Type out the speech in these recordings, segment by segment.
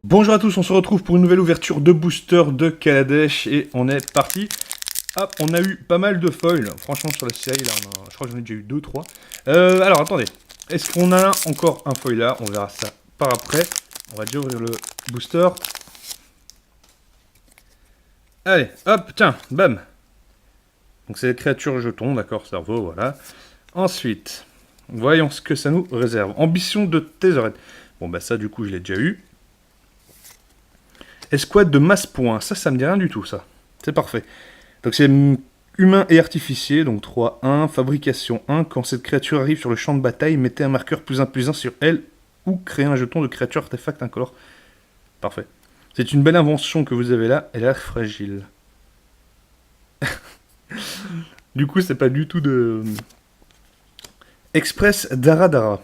Bonjour à tous, on se retrouve pour une nouvelle ouverture de booster de Kaladesh et on est parti. Hop, on a eu pas mal de foils, franchement sur la série, là, je crois que j'en ai déjà eu 2-3. Alors attendez, est-ce qu'on a encore un foil là? On verra ça par après. On va déjà ouvrir le booster. Allez, hop, tiens, bam. Donc c'est créature jeton, d'accord, cerveau, voilà. Ensuite, voyons ce que ça nous réserve. Ambition de Tezzeret. Bon bah ça du coup je l'ai déjà eu. Escouade de masse point, ça me dit rien du tout, ça. C'est parfait. Donc c'est humain et artificier, donc 3-1, fabrication 1. Quand cette créature arrive sur le champ de bataille, mettez un marqueur +1/+1 sur elle ou créez un jeton de créature artefact incolore. Parfait. C'est une belle invention que vous avez là, elle a l'air fragile. Du coup, c'est pas du tout de... Express Daradara.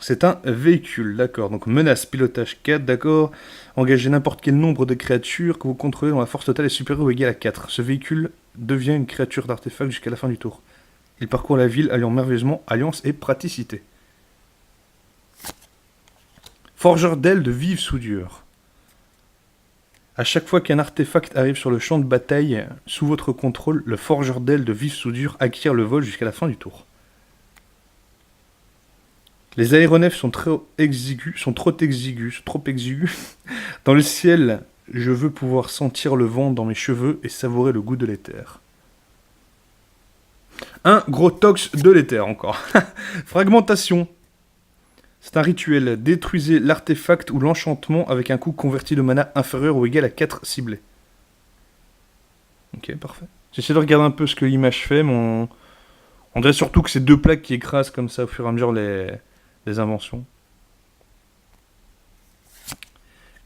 C'est un véhicule, d'accord. Donc menace, pilotage 4, d'accord. Engagez n'importe quel nombre de créatures que vous contrôlez dont la force totale est supérieure ou égale à 4. Ce véhicule devient une créature d'artefact jusqu'à la fin du tour. Il parcourt la ville alliant merveilleusement alliance et praticité. Forgeur d'ailes de vive soudure. À chaque fois qu'un artefact arrive sur le champ de bataille sous votre contrôle, le forgeur d'ailes de vive soudure acquiert le vol jusqu'à la fin du tour. Les aéronefs sont trop exigus. Dans le ciel, je veux pouvoir sentir le vent dans mes cheveux et savourer le goût de l'éther. Un gros tox de l'éther encore. Fragmentation. C'est un rituel. Détruisez l'artefact ou l'enchantement avec un coût converti de mana inférieur ou égal à 4 ciblés. Ok, parfait. J'essaie de regarder un peu ce que l'image fait, mais on dirait surtout que c'est deux plaques qui écrasent comme ça au fur et à mesure les inventions.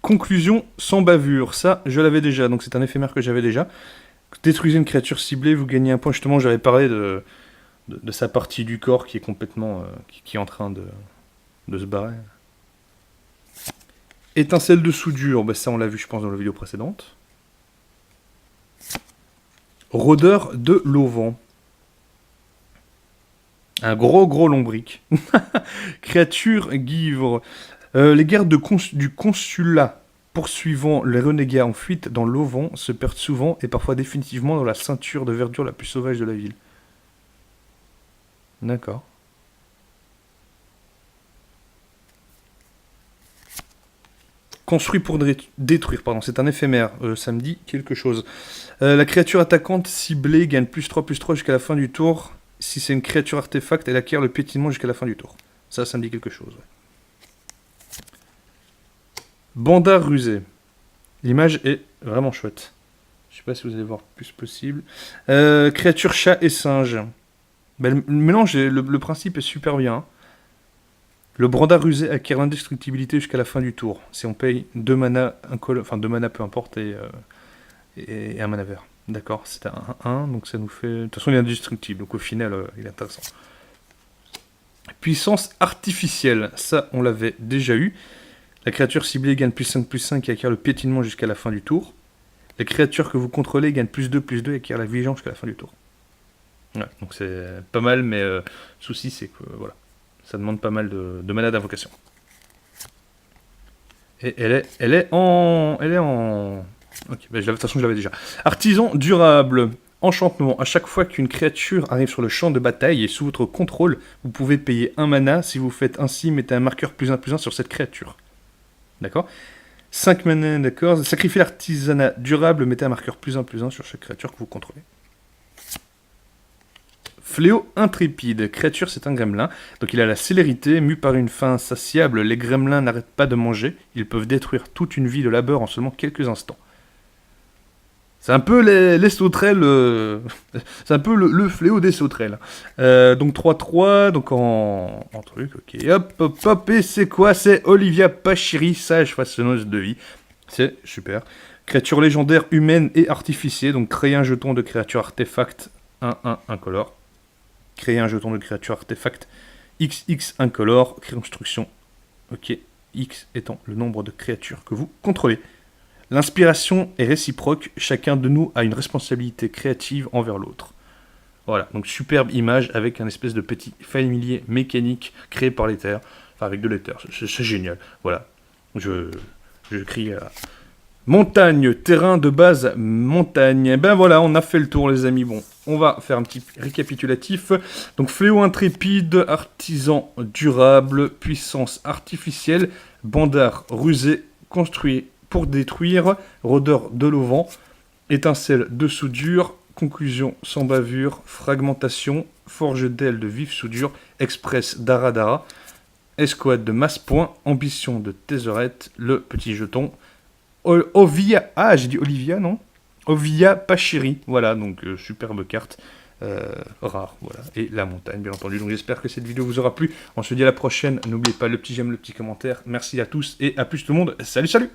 Conclusion sans bavure, ça je l'avais déjà, donc c'est un éphémère que j'avais déjà. Détruisez une créature ciblée, vous gagnez un point. Justement, j'avais parlé de sa partie du corps qui est complètement... qui est en train de se barrer. Étincelle de soudure, bah ça on l'a vu je pense dans la vidéo précédente. Rôdeur de l'auvent. Un gros lombric. Créature guivre. Les gardes du consulat poursuivant les renégats en fuite dans l'auvent se perdent souvent et parfois définitivement dans la ceinture de verdure la plus sauvage de la ville. D'accord. Construit pour détruire, pardon, c'est un éphémère, ça me dit quelque chose. La créature attaquante ciblée gagne +3/+3 jusqu'à la fin du tour. Si c'est une créature artefact, elle acquiert le piétinement jusqu'à la fin du tour. Ça me dit quelque chose. Ouais. Bandard rusé. L'image est vraiment chouette. Je sais pas si vous allez voir plus possible. Créature chat et singe. Ben, le mélange, le principe est super bien. Le brandard rusé acquiert l'indestructibilité jusqu'à la fin du tour. Si on paye 2 mana, enfin 2 mana peu importe, et un mana vert. D'accord, c'est un 1, donc ça nous fait... De toute façon, il est indestructible, donc au final, il est intéressant. Puissance artificielle, ça, on l'avait déjà eu. La créature ciblée gagne +5/+5 et acquiert le piétinement jusqu'à la fin du tour. Les créatures que vous contrôlez gagnent +2/+2 et acquiert la vigilance jusqu'à la fin du tour. Ouais, donc c'est pas mal, mais le souci, c'est que, voilà, ça demande pas mal de mana d'invocation. Et elle est en... Ok, bah, de toute façon je l'avais déjà. Artisan durable. Enchantement. À chaque fois qu'une créature arrive sur le champ de bataille et sous votre contrôle, vous pouvez payer 1 mana. Si vous faites ainsi, mettez un marqueur +1/+1 sur cette créature. D'accord. 5 mana, d'accord. Sacrifiez l'artisanat durable, mettez un marqueur +1/+1 sur chaque créature que vous contrôlez. Fléau intrépide. Créature, c'est un gremlin. Donc il a la célérité, mu par une faim insatiable. Les gremlins n'arrêtent pas de manger. Ils peuvent détruire toute une vie de labeur en seulement quelques instants. C'est un peu les sauterelles. C'est un peu le fléau des sauterelles. Donc 3-3, donc en truc, ok. Hop. Et c'est quoi? C'est Olivia Pachiri, sage façonneuse de vie. C'est super. Créature légendaire humaine et artificier. Donc créer un jeton de créature artefact 1/1 incolore. Créer un jeton de créature artefact XX incolore. Construction. Ok. X étant le nombre de créatures que vous contrôlez. L'inspiration est réciproque, chacun de nous a une responsabilité créative envers l'autre. Voilà, donc superbe image avec un espèce de petit familier mécanique créé par l'éther, enfin avec de l'éther, c'est génial. Voilà, j'écris montagne, terrain de base, montagne. Et ben voilà, on a fait le tour les amis. Bon, on va faire un petit récapitulatif. Donc fléau intrépide, artisan durable, puissance artificielle, bandard rusé, construit pour détruire, rôdeur de l'auvent, étincelle de soudure, conclusion sans bavure, fragmentation, forge d'aile de vive soudure, express d'Aradara, escouade de masse-point, ambition de Tézerette, le petit jeton, Ovia, ah j'ai dit Olivia non, Ovia Pachiri, voilà donc superbe carte, rare, voilà, et la montagne bien entendu. Donc j'espère que cette vidéo vous aura plu, on se dit à la prochaine, n'oubliez pas le petit j'aime, le petit commentaire, merci à tous et à plus tout le monde, salut salut.